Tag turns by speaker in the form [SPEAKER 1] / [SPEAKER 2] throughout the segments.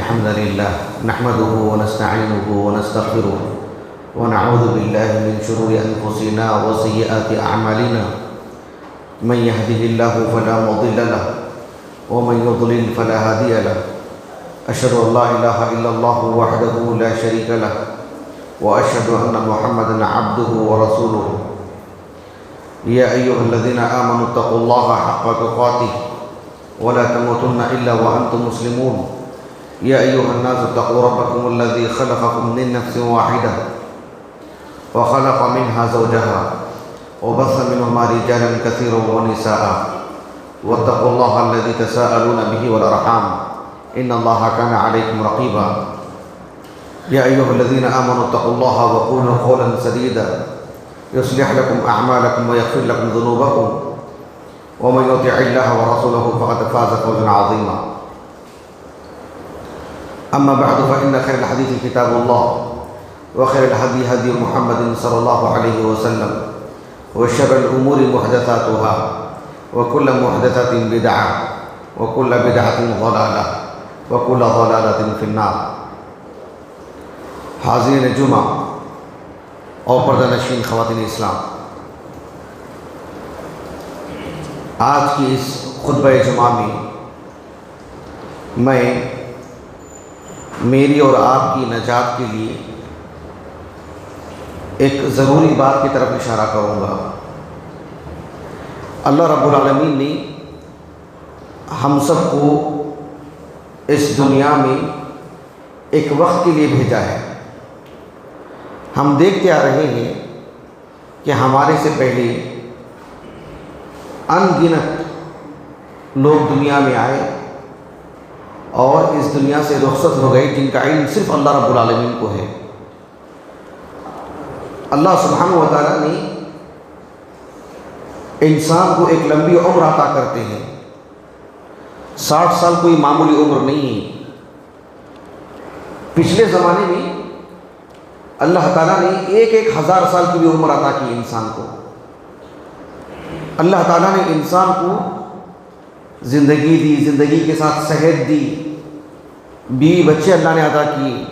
[SPEAKER 1] الحمد لله نحمده ونستعينه ونستغفره ونعوذ بالله من شرور أنفسنا وسيئات أعمالنا من يهده الله فلا مضل له ومن يضلل فلا هادي له أشهد أن لا إله إلا الله وحده لا شريك له وأشهد أن محمدا عبده ورسوله يا أيها الذين آمنوا اتقوا الله حق تقاته ولا تموتن إلا وأنتم مسلمون يا أيها الناس اتقوا ربكم الذي خلقكم من نفس واحدة وخلق منها زوجها وبث منهما رجالا كثيرا ونساء واتقوا الله الذي تساءلون به والأرحام إن الله كان عليكم رقيبا يا أيها الذين آمنوا اتقوا الله وقولوا قولا سديدا يصلح لكم أعمالكم ويغفر لكم ذنوبكم ومن يطع الله ورسوله فقد فاز فوزا عظيما أما بعد فإن خير الحديث كتاب الله وخير الهدي هدي محمد صلى الله عليه وسلم وشر الأمور محدثاتها وكل محدثة بدعة وكل بدعة ضلالة وكل ضلالة في النار. حاضرین جمعہ اور پردہ نشین خواتین اسلام، آج کی اس خطبہ جمعہ میں میری اور آپ کی نجات کے لیے ایک ضروری بات کی طرف اشارہ کروں گا. اللہ رب العالمین نے ہم سب کو اس دنیا میں ایک وقت کے لیے بھیجا ہے. ہم دیکھتے آ رہے ہیں کہ ہمارے سے پہلے ان گنت لوگ دنیا میں آئے اور اس دنیا سے رخصت ہو گئے جن کا علم صرف اللہ رب العالمین کو ہے. اللہ سبحانہ و تعالیٰ نے انسان کو ایک لمبی عمر عطا کرتے ہیں. 60 سال کوئی معمولی عمر نہیں ہے. پچھلے زمانے میں اللہ تعالیٰ نے 1000 سال کی بھی عمر عطا کی انسان کو. اللہ تعالیٰ نے انسان کو زندگی دی، زندگی کے ساتھ صحت دی، بیوی بچے اللہ نے عطا کیے.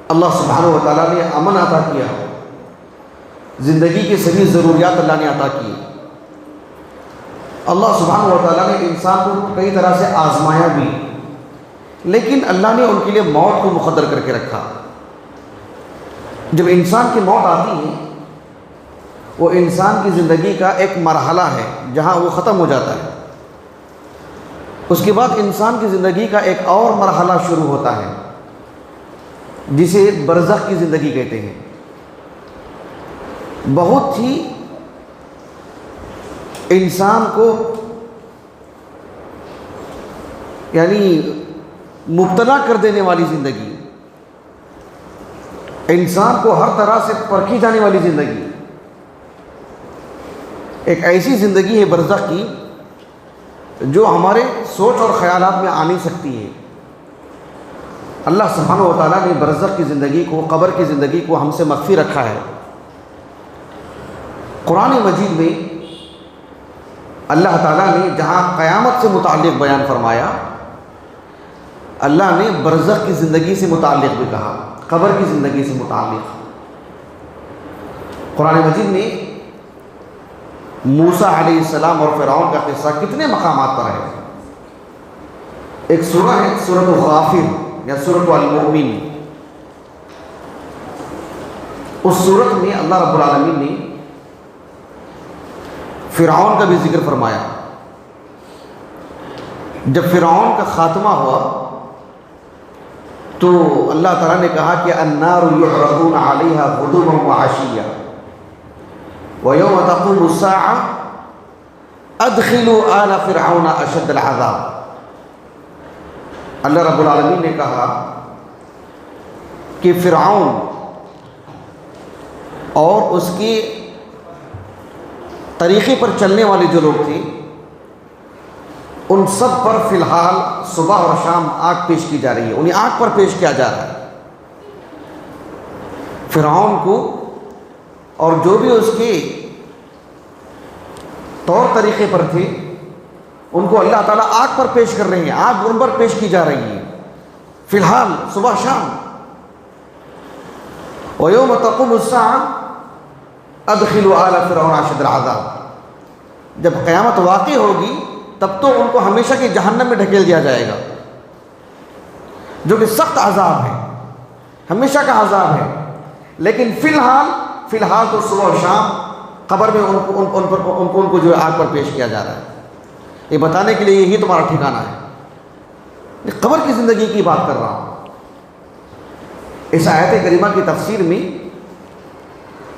[SPEAKER 1] اللہ سبحانہ و تعالیٰ نے امن عطا کیا، زندگی کی سبھی ضروریات اللہ نے عطا کی. اللہ سبحانہ و تعالیٰ نے انسان کو کئی طرح سے آزمایا بھی، لیکن اللہ نے ان کے لیے موت کو مقدر کر کے رکھا. جب انسان کی موت آتی ہے وہ انسان کی زندگی کا ایک مرحلہ ہے جہاں وہ ختم ہو جاتا ہے. اس کے بعد انسان کی زندگی کا ایک اور مرحلہ شروع ہوتا ہے جسے برزخ کی زندگی کہتے ہیں. بہت ہی انسان کو مبتلا کر دینے والی زندگی، انسان کو ہر طرح سے پرکھی جانے والی زندگی، ایک ایسی زندگی ہے برزخ کی جو ہمارے سوچ اور خیالات میں آ نہیں سکتی ہے. اللہ سبحانہ و تعالیٰ نے برزخ کی زندگی کو، قبر کی زندگی کو ہم سے مخفی رکھا ہے. قرآن مجید میں اللہ تعالیٰ نے جہاں قیامت سے متعلق بیان فرمایا، اللہ نے برزخ کی زندگی سے متعلق بھی کہا، قبر کی زندگی سے متعلق. قرآن مجید میں موسیٰ علیہ السلام اور فرعون کا قصہ کتنے مقامات پر ہے. ایک سورہ ہے سورۃ غافر یا سورۃ المؤمن. اس سورت میں اللہ رب العالمین نے فرعون کا بھی ذکر فرمایا. جب فرعون کا خاتمہ ہوا تو اللہ تعالیٰ نے کہا کہ النار یعرضون علیہا غدوا وعشیا وَيَوْمَ تَقُومُ السَّاعَةُ أَدْخِلُوا آلَ فِرْعَوْنَ أَشَدَّ الْعَذَابِ. اللہ رب العالمین نے کہا کہ فرعون اور اس کے طریقے پر چلنے والے جو لوگ تھے ان سب پر فی الحال صبح اور شام آگ پیش کی جا رہی ہے، انہیں آگ پر پیش کیا جا رہا ہے. فرعون کو اور جو بھی اس کے طور طریقے پر تھے ان کو اللہ تعالیٰ آگ پر پیش کر رہے ہیں، آگ ان پر پیش کی جا رہی ہے. فی الحال صبح شام. وَيَوْمَ تَقُومُ السَّاعَةُ أَدْخِلُوا آلَ فِرْعَوْنَ أَشَدَّ الْعَذَابِ. جب قیامت واقع ہوگی تب تو ان کو ہمیشہ کی جہنم میں ڈھکیل دیا جائے گا، جو کہ سخت عذاب ہے، ہمیشہ کا عذاب ہے. لیکن فی الحال تو صبح و شام قبر میں ان کو جو آگ پر پیش کیا جا رہا ہے. یہ بتانے کے لیے یہی تمہارا ٹھکانہ ہے. قبر کی زندگی کی بات کر رہا ہوں. اس آیت کریمہ کی تفسیر میں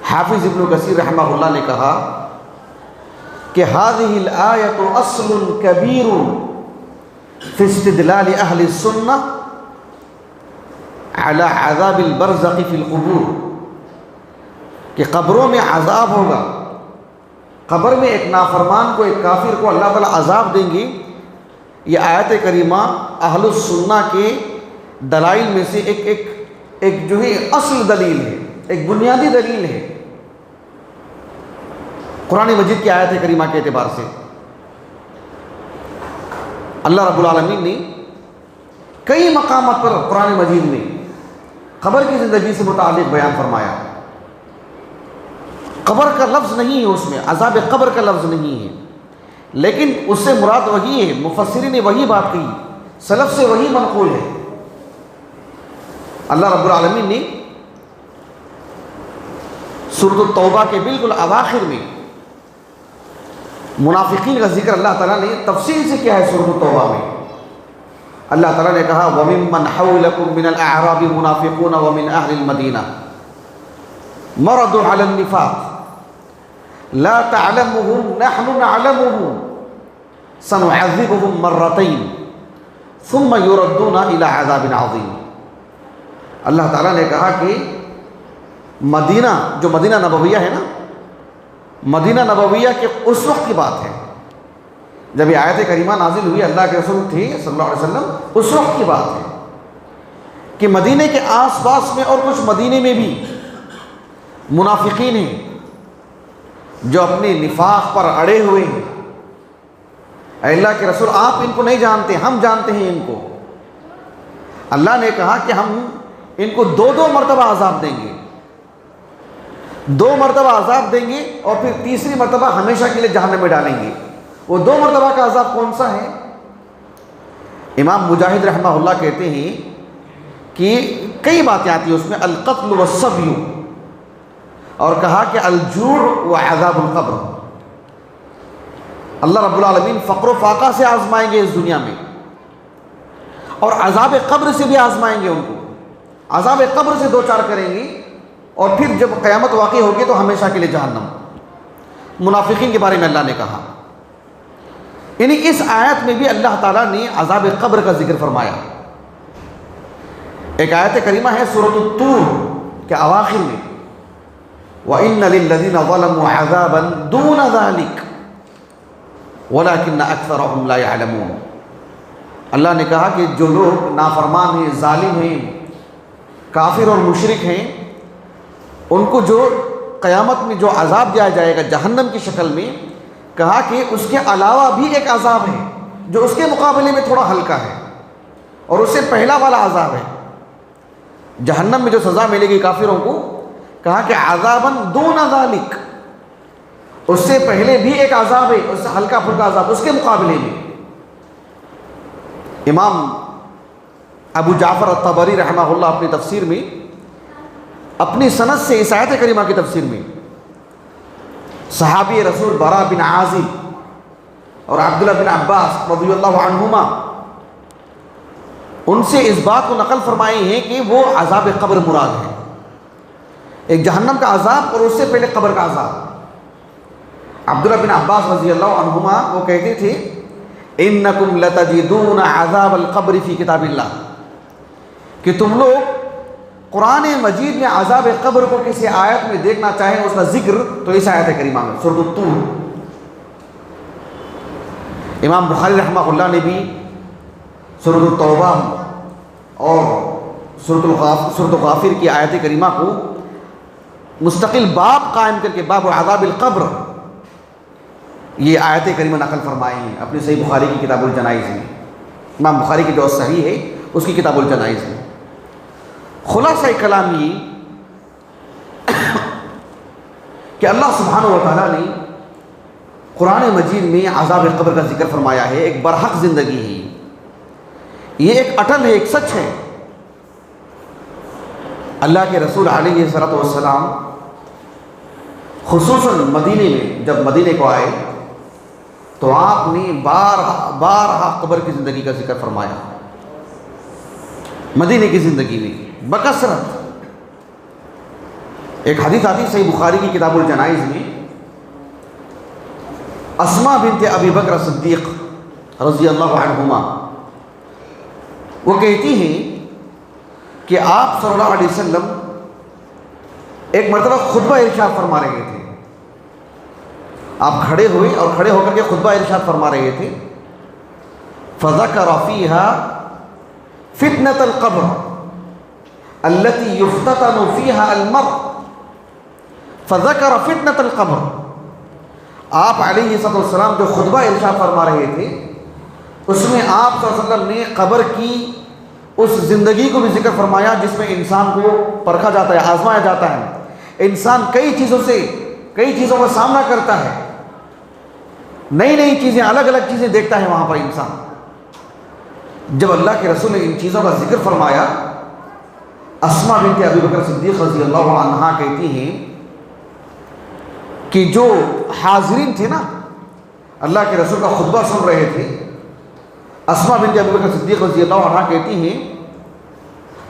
[SPEAKER 1] حافظ ابن کثیر رحمہ اللہ نے کہا کہ هذه الآية أصل كبير في استدلال أهل السنة على عذاب البرزخ في القبور، کہ قبروں میں عذاب ہوگا. قبر میں ایک نافرمان کو، ایک کافر کو اللہ تعالیٰ عذاب دیں گے. یہ آیت کریمہ اہل السنہ کے دلائل میں سے ایک جو ہے اصل دلیل ہے، ایک بنیادی دلیل ہے قرآن مجید کی آیت کریمہ کے اعتبار سے. اللہ رب العالمین نے کئی مقامات پر قرآن مجید میں قبر کی زندگی سے متعلق بیان فرمایا. قبر کا لفظ نہیں ہے اس میں، عذاب قبر کا لفظ نہیں ہے، لیکن اس سے مراد وہی ہے. مفسرین نے وہی بات کہی، سلف سے وہی منقول ہے. اللہ رب العالمین نے سورۃ التوبہ کے بالکل اواخر میں منافقین کا ذکر اللہ تعالیٰ نے تفصیل سے کیا ہے. سورۃ التوبہ میں اللہ تعالیٰ نے کہا وَمِمَّنْ حَوْلَكُمْ مِنَ الْأَعْرَابِ مُنَافِقُونَ وَمِنْ أَهْلِ الْمَدِينَةِ مَرَضُوا عَلَى النِّفَاقِ لَا تَعْلَمُهُمْ نَحْنُ نَعْلَمُهُمْ سَنُعَذِّبُهُمْ مَرَّتَيْنِ ثُمَّ يُرَدُّونَ إِلَى عَذَابٍ عَظِيمٍ. اللہ تعالیٰ نے کہا کہ مدینہ، جو مدینہ نبویہ ہے نا، مدینہ نبویہ کے اس وقت کی بات ہے جب یہ آیت کریمہ نازل ہوئی، اللہ کے رسول تھے صلی اللہ علیہ وسلم، اس وقت کی بات ہے کہ مدینے کے آس پاس میں اور کچھ مدینے میں بھی منافقین ہیں جو اپنے نفاق پر اڑے ہوئے ہیں. اے اللہ کے رسول، آپ ان کو نہیں جانتے، ہم جانتے ہیں ان کو. اللہ نے کہا کہ ہم ان کو دو مرتبہ عذاب دیں گے، 2 مرتبہ عذاب دیں گے اور پھر تیسری مرتبہ ہمیشہ کے لیے جہنم میں ڈالیں گے. وہ 2 مرتبہ کا عذاب کون سا ہے؟ امام مجاہد رحمہ اللہ کہتے ہیں کہ کئی باتیں آتی ہیں اس میں، القتل والصبی، اور کہا کہ الجوع وعذاب القبر. اللہ رب العالمین فقر و فاقہ سے آزمائیں گے اس دنیا میں، اور عذاب قبر سے بھی آزمائیں گے. ان کو عذاب قبر سے 2-4 کریں گے، اور پھر جب قیامت واقع ہوگی تو ہمیشہ کے لیے جہنم. منافقین کے بارے میں اللہ نے کہا. یعنی اس آیت میں بھی اللہ تعالیٰ نے عذاب قبر کا ذکر فرمایا. ایک آیت کریمہ ہے سورۃ الطور کے اواخر میں، وَإِنَّ لِلَّذِينَ ظَلَمُوا عَذَابًا دُونَ ذَلِكَ وَلَكِنَّ أَكْثَرَهُمْ لَا يَعْلَمُونَ. اللہ نے کہا کہ جو لوگ نافرمان ہیں، ظالم ہیں، کافر اور مشرک ہیں، ان کو جو قیامت میں جو عذاب دیا جائے گا جہنم کی شکل میں، کہا کہ اس کے علاوہ بھی ایک عذاب ہے جو اس کے مقابلے میں تھوڑا ہلکا ہے، اور اس سے پہلا والا عذاب ہے جہنم میں جو سزا ملے گی کافروں کو. کہا کہ عذاباً دون ذالک، اس سے پہلے بھی ایک عذاب ہے، اس سے ہلکا پھلکا عذاب اس کے مقابلے میں. امام ابو جعفر الطبری رحمہ اللہ اپنی تفسیر میں اپنی سند سے اس آیت کریمہ کی تفسیر میں صحابی رسول براء بن عازب اور عبداللہ بن عباس رضی اللہ عنہما ان سے اس بات کو نقل فرمائی ہے کہ وہ عذاب قبر مراد ہے، ایک جہنم کا عذاب اور اس سے پہلے قبر کا عذاب. عبداللہ بن عباس رضی اللہ عنہما وہ کہتے تھے انکم لتجدون عذاب القبر فی کتاب اللہ، کہ تم لوگ قرآن مجید میں عذاب قبر کو کسی آیت میں دیکھنا چاہیں اس کا ذکر تو اس آیت کریمہ میں سورۃ الطور. امام بخاری رحمہ اللہ نے بھی سورۃ التوبہ اور سورۃ غافر کی آیت کریمہ کو مستقل باب قائم کر کے باب عذاب القبر یہ آیت کریمہ نقل فرمائی ہیں اپنی صحیح بخاری کی کتاب الجنائز میں. امام بخاری کی جو صحیح ہے اس کی کتاب الجنائز میں۔ خلاصہ کلام یہ کہ اللہ سبحانہ و تعالیٰ نے قرآن مجید میں عذاب قبر کا ذکر فرمایا ہے، ایک برحق زندگی ہے، یہ ایک اٹل ہے، ایک سچ ہے۔ اللہ کے رسول علیہ الصلوۃ والسلام خصوصاً مدینے میں جب مدینے کو آئے تو آپ نے بارہا قبر کی زندگی کا ذکر فرمایا، مدینے کی زندگی میں بکثرت۔ ایک حدیث آتی صحیح بخاری کی کتاب الجنائز میں، اسماء بنت ابی بکر صدیق رضی اللہ عنہما وہ کہتی ہیں کہ آپ صلی اللہ علیہ وسلم ایک مرتبہ خطبہ ارشاد فرما رہے تھے، آپ کھڑے ہوئے اور کھڑے ہو کر کے خطبہ ارشاد فرما رہے تھے، فذکر فیہا فتنة القبر التي يفتتن فيها المرء، فذکر فتنة القبر۔ آپ علیہ السلام جو خطبہ ارشاد فرما رہے تھے اس میں آپ صلی اللہ علیہ وسلم نے قبر کی اس زندگی کو بھی ذکر فرمایا جس میں انسان کو پرکھا جاتا ہے، آزمایا جاتا ہے، انسان کئی چیزوں کا سامنا کرتا ہے، نئی نئی چیزیں، الگ الگ چیزیں دیکھتا ہے وہاں پر انسان۔ جب اللہ کے رسول نے ان چیزوں کا ذکر فرمایا، اسماء بنت ابی بکر صدیق رضی اللہ عنہا کہتی ہیں کہ جو حاضرین تھے نا، اللہ کے رسول کا خطبہ سن رہے تھے، اسماء بنت ابی بکر صدیق رضی اللہ عنہا کہتی ہیں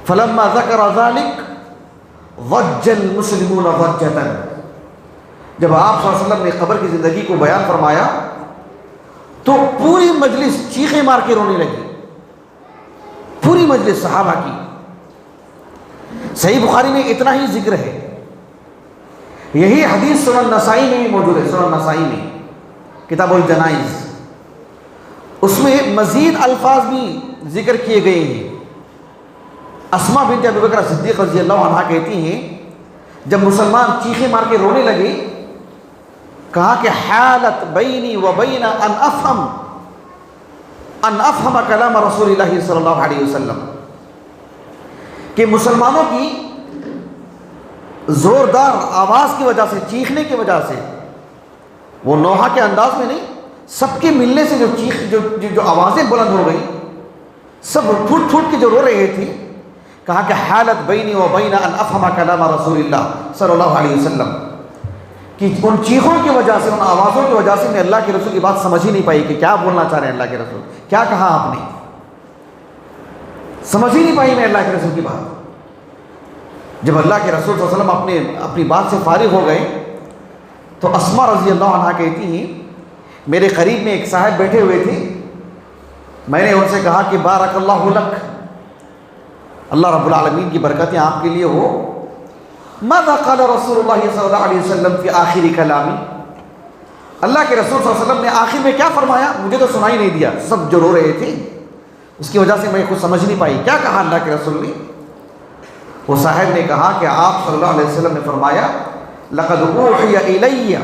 [SPEAKER 1] فلما ذکر ذلک ضج المسلمون ضجۃ، جب آپ صلی اللہ علیہ وسلم نے قبر کی زندگی کو بیان فرمایا تو پوری مجلس چیخیں مار کے رونے لگی، پوری مجلس صحابہ کی۔ صحیح بخاری میں اتنا ہی ذکر ہے، یہی حدیث سنن نسائی میں بھی موجود ہے، سنن نسائی میں کتاب الجنائز، اس میں مزید الفاظ بھی ذکر کیے گئے ہیں۔ اسماء بنت ابی بکر صدیق رضی اللہ عنہا کہتی ہیں جب مسلمان چیخیں مار کے رونے لگے، کہا کہ حالت بینی و بین ان افہم کلام رسول اللہ صلی اللہ علیہ وسلم، کہ مسلمانوں کی زوردار آواز کی وجہ سے، چیخنے کی وجہ سے، وہ نوحہ کے انداز میں نہیں، سب کے ملنے سے جو آوازیں بلند ہو گئی، سب پھوٹ پھوٹ کے جو رو رہے تھے، کہا کہ حالت بینی و بین ان افہم کلام رسول اللہ صلی اللہ علیہ وسلم، کہ ان چیخوں کی وجہ سے، ان آوازوں کی وجہ سے میں اللہ کے رسول کی بات سمجھ ہی نہیں پائی کہ کیا بولنا چاہ رہے ہیں اللہ کے رسول، کیا کہا آپ نے، سمجھ ہی نہیں پائی میں اللہ کے رسول کی بات۔ جب اللہ کے رسول صلی اللہ علیہ وسلم اپنی بات سے فارغ ہو گئے تو اسماء رضی اللہ عنہا کہتی ہیں میرے قریب میں ایک صاحب بیٹھے ہوئے تھے، میں نے ان سے کہا کہ بارک اللہ لک، اللہ رب العالمین کی برکتیں آپ کے لیے ہو، ماذا قال رسول اللہ صلی اللہ علیہ وسلم فی آخر کلامی، اللہ کے رسول صلی اللہ علیہ وسلم نے آخر میں کیا فرمایا، مجھے تو سنائی نہیں دیا، سب جو رو رہے تھے اس کی وجہ سے میں خود سمجھ نہیں پائی کیا کہا اللہ کے رسول نے۔ وہ صاحب نے کہا کہ آپ صلی اللہ علیہ وسلم نے فرمایا لقد اوحی الی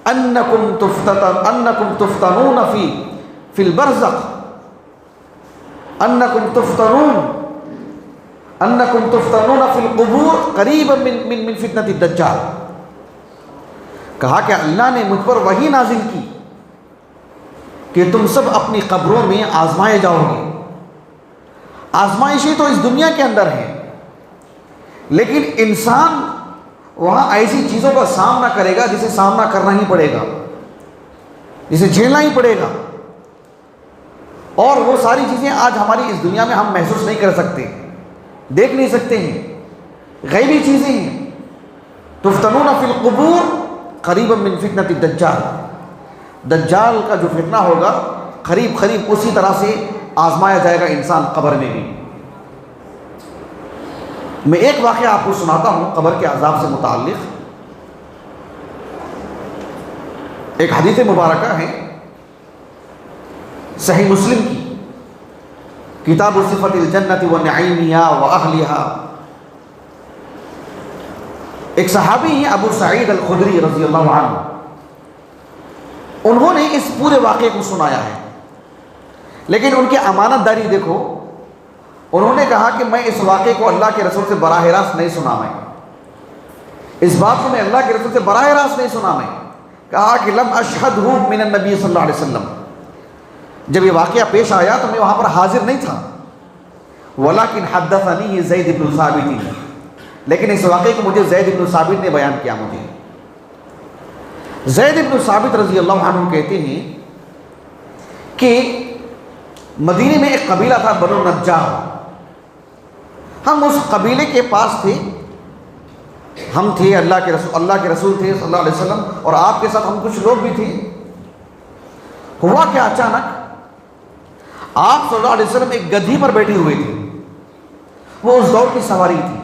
[SPEAKER 1] انکم تفتنون فی البرزخ، انکم تفتنون فی القبور قریبا من فتنة الدجال، کہا کہ اللہ نے مجھ پر وحی نازل کی کہ تم سب اپنی قبروں میں آزمائے جاؤ گے۔ آزمائشیں تو اس دنیا کے اندر ہیں، لیکن انسان وہاں ایسی چیزوں کا سامنا کرے گا جسے سامنا کرنا ہی پڑے گا، جسے جھیلنا ہی پڑے گا، اور وہ ساری چیزیں آج ہماری اس دنیا میں ہم محسوس نہیں کر سکتے، دیکھ نہیں سکتے ہیں، غیبی چیزیں ہیں۔ تفتنون فی القبور قریبا من فتنة الدجال، دجال کا جو فتنہ ہوگا قریب اسی طرح سے آزمایا جائے گا انسان قبر میں بھی۔ میں ایک واقعہ آپ کو سناتا ہوں قبر کے عذاب سے متعلق۔ ایک حدیث مبارکہ ہے صحیح مسلم کی، کتاب صفت الجنت ونعیمہا واہلہا۔ ایک صحابی ہیں ابو سعید الخدری رضی اللہ عنہ، انہوں نے اس پورے واقعے کو سنایا ہے، لیکن ان کی امانت داری دیکھو، انہوں نے کہا کہ میں اس واقعے کو اللہ کے رسول سے براہ راست نہیں سنا، میں اس بات کو میں اللہ کے رسول سے براہ راست نہیں سنا۔ میں کہا کہ لم اشہدہ من النبی صلی اللہ علیہ وسلم، جب یہ واقعہ پیش آیا تو میں وہاں پر حاضر نہیں تھا، ولیکن حدثنی زید بن ثابت، لیکن اس واقعے کو مجھے زید بن ثابت نے بیان کیا مجھے۔ زید بن ثابت رضی اللہ عنہ کہتے ہیں کہ مدینے میں ایک قبیلہ تھا بنو نجار، ہم اس قبیلے کے پاس تھے، ہم تھے اللہ کے رسول تھے صلی اللہ علیہ وسلم، اور آپ کے ساتھ ہم کچھ لوگ بھی تھے۔ ہوا کہ اچانک آپ صلی اللہ علیہ وسلم ایک گدھی پر بیٹھے ہوئے تھے، وہ اس دور کی سواری تھی۔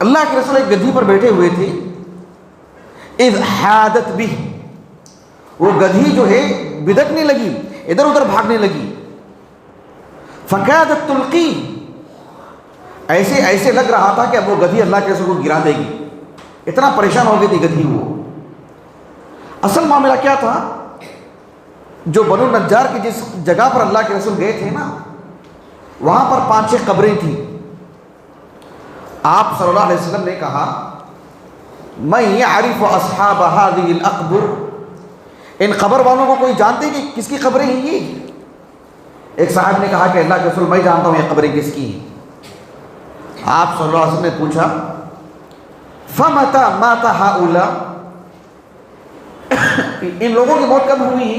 [SPEAKER 1] اللہ کے رسول ایک گدھی پر بیٹھے ہوئے تھے، اذ حادت بہ، وہ گدھی جو ہے بدکنے لگی، ادھر ادھر بھاگنے لگی، فکادت تلقی، ایسے لگ رہا تھا کہ اب وہ گدھی اللہ کے رسول کو گرا دے گی، اتنا پریشان ہو گئی تھی گدھی۔ وہ اصل معاملہ کیا تھا، جو بنو نجار کی جس جگہ پر اللہ کے رسول گئے تھے نا، وہاں پر 5-6 قبریں تھیں۔ آپ صلی اللہ علیہ وسلم نے کہا من یعرف اصحاب هذه الاقبر، ان قبر والوں کو کوئی جانتے کہ کس کی قبریں ہیں یہ؟ ایک صاحب نے کہا کہ اللہ کے رسول میں جانتا ہوں یہ قبریں کس کی ہیں۔ آپ صلی اللہ علیہ وسلم نے پوچھا فمتى مات هؤلاء، ان لوگوں کی موت کب ہوئی؟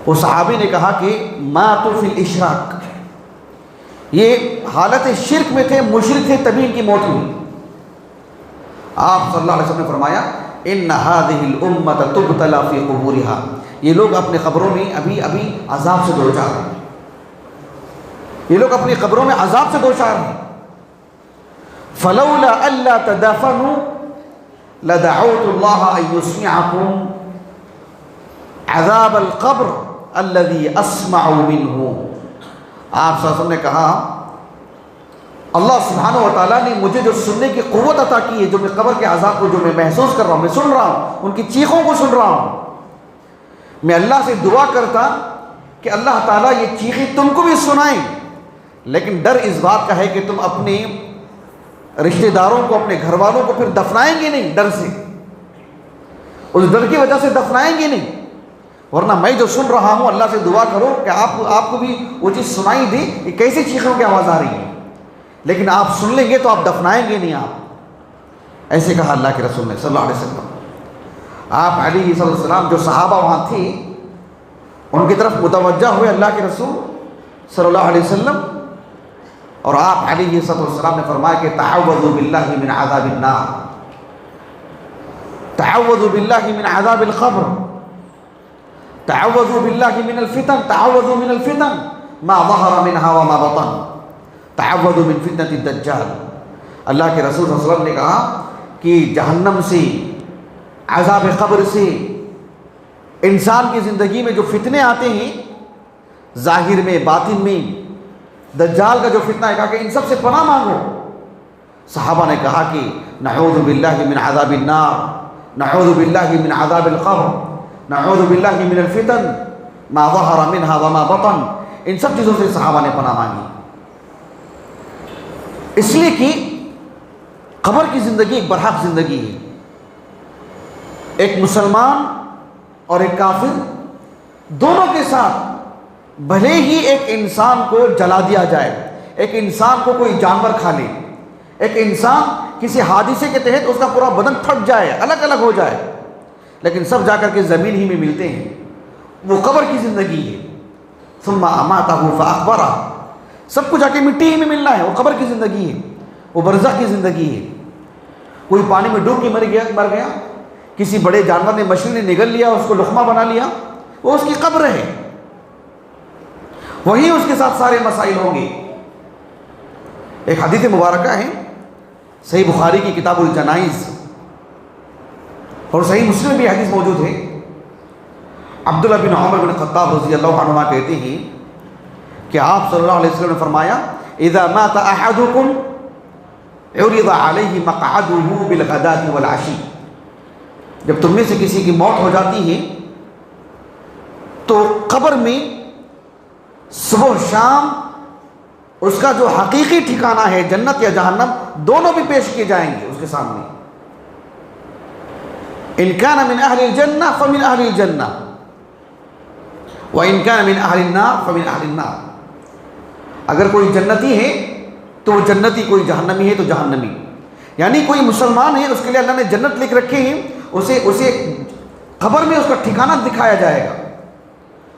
[SPEAKER 1] اس صحابی نے کہا کہ ماتوا فی الاشراک، یہ حالت شرک میں تھے، مشرک تھے، تبھی ان کی موت ہوئی۔ آپ صلی اللہ علیہ وسلم نے فرمایا ان هذه الامه تبتلى في قبورها، یہ لوگ اپنے قبروں میں ابھی عذاب سے دوچار ہیں، یہ لوگ اپنی قبروں میں عذاب سے دوچار ہیں۔ فلولا الا تدفنوا لدعوت الله ان يسمعكم عذاب القبر الذي اسمع منه، آپ صلی اللہ علیہ وسلم نے کہا اللہ سبحانہ و تعالیٰ نے مجھے جو سننے کی قوت عطا کی ہے، جو میں قبر کے عذاب کو جو میں محسوس کر رہا ہوں، میں سن رہا ہوں، ان کی چیخوں کو سن رہا ہوں، میں اللہ سے دعا کرتا کہ اللہ تعالیٰ یہ چیخیں تم کو بھی سنائیں، لیکن ڈر اس بات کا ہے کہ تم اپنے رشتہ داروں کو، اپنے گھر والوں کو پھر دفنائیں گے نہیں، ڈر سے، اس ڈر کی وجہ سے دفنائیں گے نہیں، ورنہ میں جو سن رہا ہوں اللہ سے دعا کرو کہ آپ کو بھی وہ چیز سنائی دے کہ کیسی چیخوں کی آواز آ رہی ہے، لیکن آپ سن لیں گے تو آپ دفنائیں گے نہیں آپ۔ ایسے کہا اللہ کے رسول نے صلی اللہ علیہ وسلم۔ آپ علیہ صلی اللہ علیہ وسلم، جو صحابہ وہاں تھے، ان کی طرف متوجہ ہوئے اللہ کے رسول صلی اللہ علیہ وسلم، اور آپ علیہ صلی اللہ علیہ وسلم نے فرمایا کہ تعوذوا باللہ من عذاب النار، تعوذوا باللہ من عذاب القبر، تعوذوا باللہ من الفتن، تعوذوا من الفتن ما ظہر منها وما بطن، تعوذوا من فتنة الدجال۔ اللہ کے رسول صلی اللہ علیہ وسلم نے کہا کہ جہنم سے، عذاب قبر سے، انسان کی زندگی میں جو فتنے آتے ہیں، ظاہر میں، باطن میں، دجال کا جو فتنہ ہے، کہا کہ ان سب سے پناہ مانگو۔ صحابہ نے کہا کہ نعوذ باللہ من عذاب النار، نعوذ باللہ من عذاب القبر، نعوذ باللہ من الفتن ما ظہر منها وما بطن، ان سب چیزوں سے صحابہ نے پناہ مانگی، اس لیے کہ قبر کی زندگی ایک برحق زندگی ہے۔ ایک مسلمان اور ایک کافر دونوں کے ساتھ بھلے ہی ایک انسان کو جلا دیا جائے، ایک انسان کو کوئی جانور کھا لے، ایک انسان کسی حادثے کے تحت اس کا پورا بدن پھٹ جائے، الگ الگ ہو جائے، لیکن سب جا کر کے زمین ہی میں ملتے ہیں، وہ قبر کی زندگی ہے۔ ثم اماتہ فاخبرہ، سب کو جا کے مٹی ہی میں ملنا ہے، وہ قبر کی زندگی ہے، وہ برزخ کی زندگی ہے۔ کوئی پانی میں ڈوب کے مر گیا، کسی بڑے جانور نے، مچھلی نے نگل لیا، اس کو لقمہ بنا لیا، وہ اس کی قبر ہے، وہی اس کے ساتھ سارے مسائل ہوں گے۔ ایک حدیث مبارکہ ہے صحیح بخاری کی کتاب الجنائز، اور صحیح مسلم میں بھی حدیث موجود ہے۔ عبداللہ بن عمر بن خطاب رضی اللہ عنہما کہتے ہیں کہ آپ صلی اللہ علیہ وسلم نے فرمایا اذا مات احدکم عرض علیہ مقعده بالغداة والعشی، جب تم میں سے کسی کی موت ہو جاتی ہے تو قبر میں صبح و شام اس کا جو حقیقی ٹھکانہ ہے جنت یا جہنم، دونوں بھی پیش کیے جائیں گے اس کے سامنے. ان کان من اہل الجنہ فمن اہل الجنہ وان کان من اہل النار فمن اہل النار. اگر کوئی جنتی ہے تو وہ جنتی، کوئی جہنمی ہے تو جہنمی. یعنی کوئی مسلمان ہے، اس کے لیے اللہ نے جنت لکھ رکھے ہیں، اسے قبر میں اس کا ٹھکانہ دکھایا جائے گا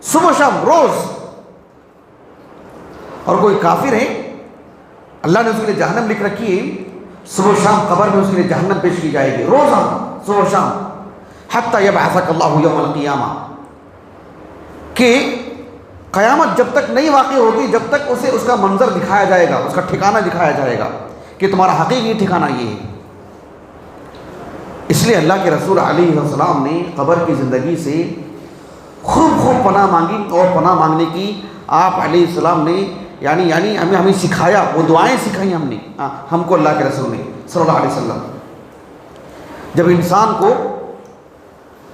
[SPEAKER 1] صبح شام روز. اور کوئی کافر ہے، اللہ نے اس کے لیے جہنم لکھ رکھی ہے، صبح شام قبر میں اس کے لیے جہنم پیش کی جائے گی روزانہ صبح شام، حتی یبعثک اللہ یوم القیامہ، کہ قیامت جب تک نہیں واقع ہوگی جب تک اسے اس کا منظر دکھایا جائے گا، اس کا ٹھکانہ دکھایا جائے گا کہ تمہارا حقیقی ٹھکانہ یہ ہے. اس لیے اللہ کے رسول علیہ السلام نے قبر کی زندگی سے خوب پناہ مانگی، اور پناہ مانگنے کی آپ علیہ السلام نے یعنی ہمیں سکھایا، وہ دعائیں سکھائیں ہم کو اللہ کے رسول نے صلی اللہ علیہ وسلم. جب انسان کو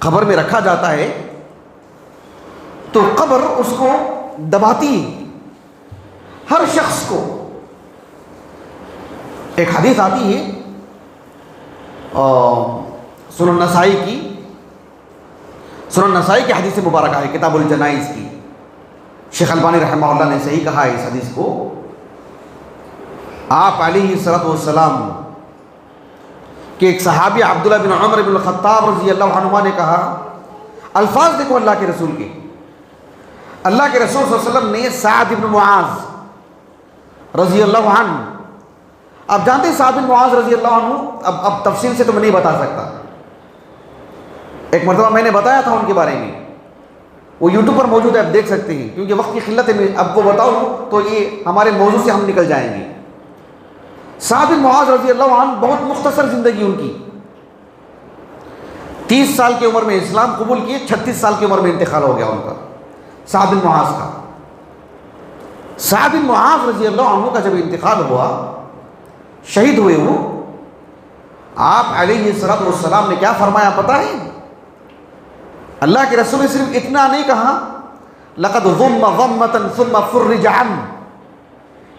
[SPEAKER 1] قبر میں رکھا جاتا ہے تو قبر اس کو دباتی ہے، ہر شخص کو. ایک حدیث آتی ہے سنن نسائی کی حدیث مبارکہ ہے، کتاب الجنائز کی. شیخ البانی رحمہ اللہ نے صحیح کہا ہے اس حدیث کو. آپ علیہ السلام کہ ایک صحابی عبداللہ بن عمر بن الخطاب رضی اللہ عنہما نے کہا، الفاظ دیکھو اللہ کے رسول کے. اللہ کے رسول صلی اللہ علیہ وسلم نے سعد بن معاذ رضی اللہ عنہ، آپ جانتے ہیں سعد بن معاذ رضی اللہ عنہ، اب تفصیل سے تو میں نہیں بتا سکتا، ایک مرتبہ میں نے بتایا تھا ان کے بارے میں، وہ یوٹیوب پر موجود ہے، آپ دیکھ سکتے ہیں. کیونکہ وقت کی قلت ہے، میں اب وہ بتاؤں تو یہ ہمارے موضوع سے ہم نکل جائیں گے. سعد بن معاذ رضی اللہ عنہ بہت مختصر زندگی ان کی، 30 سال کی عمر میں اسلام قبول کیے، 36 سال کی عمر میں انتقال ہو گیا ان کا، سعد بن معاذ کا. سعد بن معاذ رضی اللہ عنہ کا جب انتقال ہوا، شہید ہوئے وہ، آپ علیہ السلام نے کیا فرمایا پتہ ہے؟ اللہ کے رسول نے صرف اتنا نہیں کہا لقد ضم ضمۃ ثم فرج عنہ،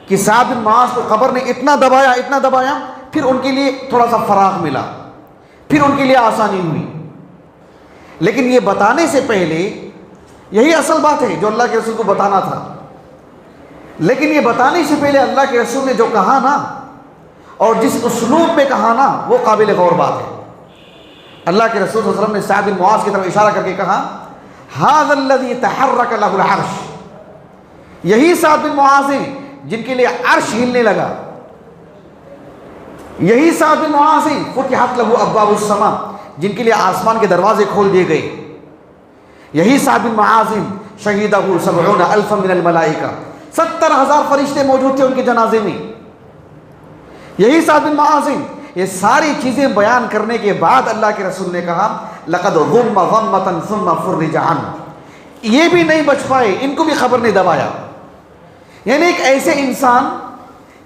[SPEAKER 1] کہ سعد بن معاذ کو قبر نے اتنا دبایا پھر ان کے لیے تھوڑا سا فراغ ملا، پھر ان کے لیے آسانی ہوئی. لیکن یہ بتانے سے پہلے، یہی اصل بات ہے جو اللہ کے رسول کو بتانا تھا، لیکن یہ بتانے سے پہلے اللہ کے رسول نے جو کہا نا، اور جس اسلوب میں کہا نا، وہ قابل غور بات ہے. اللہ کے رسول صلی اللہ علیہ وسلم نے سعد بن معاذ کی طرف اشارہ کر کے کہا، ھذا الذی تحرک لہ العرش، یہی سعد بن معاذ ہیں جن کے لیے عرش ہلنے لگا، یہی سعد بن معاذ ہیں فتحت لہ ابواب السماء، جن کے لیے آسمان کے دروازے کھول دیے گئے، یہی سعد بن معاذ ہیں شہیدہ 70,000 من الملائکہ، 70,000 فرشتے موجود تھے ان کے جنازے میں، یہی سعد بن معاذ ہیں. یہ ساری چیزیں بیان کرنے کے بعد اللہ کے رسول نے کہا لقد ضم ضمۃ ثم فرج عنہ، یہ بھی نہیں بچ پائے، ان کو بھی خبر نے دبایا. یعنی ایک ایسے انسان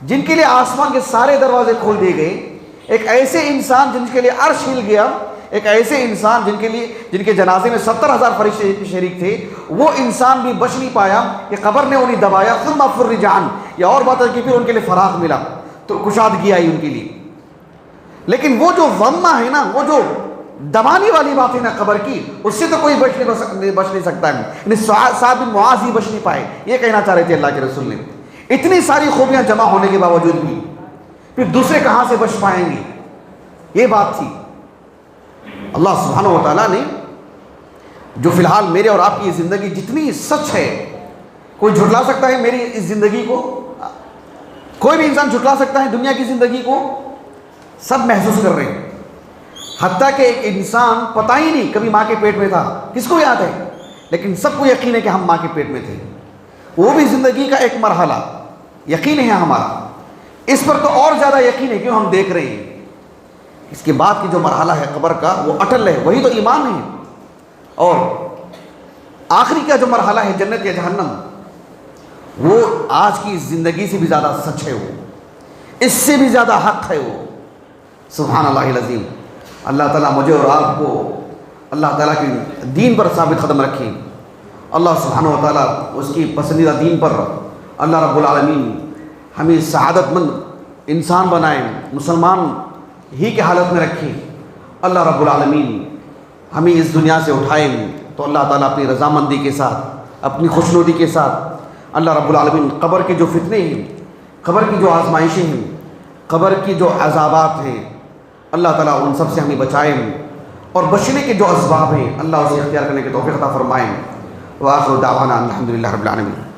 [SPEAKER 1] جن کے لیے آسمان کے سارے دروازے کھول دیے گئے، ایک ایسے انسان جن کے لیے عرش ہل گیا، ایک ایسے انسان جن کے جنازے میں 70,000 فرشتے شریک تھے، وہ انسان بھی بچ نہیں پایا کہ قبر نے انہیں دبایا. ثم فرج عنہ، یہ اور بات ہے کہ پھر ان کے لیے فراغ ملا، تو کشادگی آئی ان کے لیے. لیکن وہ جو ضمہ ہے نا، وہ جو دبانے والی بات ہے نا قبر کی، اس سے تو کوئی بچ نہیں سکتا ہے. یعنی سعد بن معاذ ہی بچ نہیں پائے، یہ کہنا چاہ رہے تھے اللہ کے رسول نے. اتنی ساری خوبیاں جمع ہونے کے باوجود بھی پھر دوسرے کہاں سے بچ پائیں گے، یہ بات تھی. اللہ سبحانہ و تعالیٰ نے جو فی الحال میرے اور آپ کی زندگی جتنی سچ ہے، کوئی جھٹلا سکتا ہے میری اس زندگی کو؟ کوئی بھی انسان جھٹلا سکتا ہے دنیا کی زندگی کو؟ سب محسوس کر رہے ہیں. حتیٰ کہ ایک انسان پتہ ہی نہیں کبھی ماں کے پیٹ میں تھا، کس کو یاد ہے؟ لیکن سب کو یقین ہے کہ ہم ماں کے پیٹ میں تھے. وہ بھی زندگی کا ایک مرحلہ یقین ہے ہمارا، اس پر تو اور زیادہ یقین ہے کیوں ہم دیکھ رہے ہیں. اس کے بعد کی جو مرحلہ ہے قبر کا، وہ اٹل ہے، وہی تو ایمان ہے. اور آخری کا جو مرحلہ ہے جنت یا جہنم، وہ آج کی زندگی سے بھی زیادہ سچ ہے، وہ اس سے بھی زیادہ حق ہے. وہ سبحان اللہ العظیم. اللہ تعالیٰ مجھے اور آپ کو اللہ تعالیٰ کے دین پر ثابت قدم رکھیں. اللہ سبحانہ و تعالیٰ اس کی پسندیدہ دین پر اللہ رب العالمین ہمیں سعادت مند انسان بنائیں، مسلمان ہی کی حالت میں رکھیں۔ اللہ رب العالمین ہمیں اس دنیا سے اٹھائیں تو اللہ تعالیٰ اپنی رضامندی کے ساتھ، اپنی خوشنودی کے ساتھ اللہ رب العالمین قبر کے جو فتنے ہیں، قبر کی جو آزمائشیں ہیں، قبر کی جو عذابات ہیں، اللہ تعالیٰ ان سب سے ہمیں بچائیں، اور بچنے کے جو اسباب ہیں اللہ اسے اختیار کرنے کی توفیق عطا فرمائیں۔ وآخر دعوانا الحمدللہ رب العالمین۔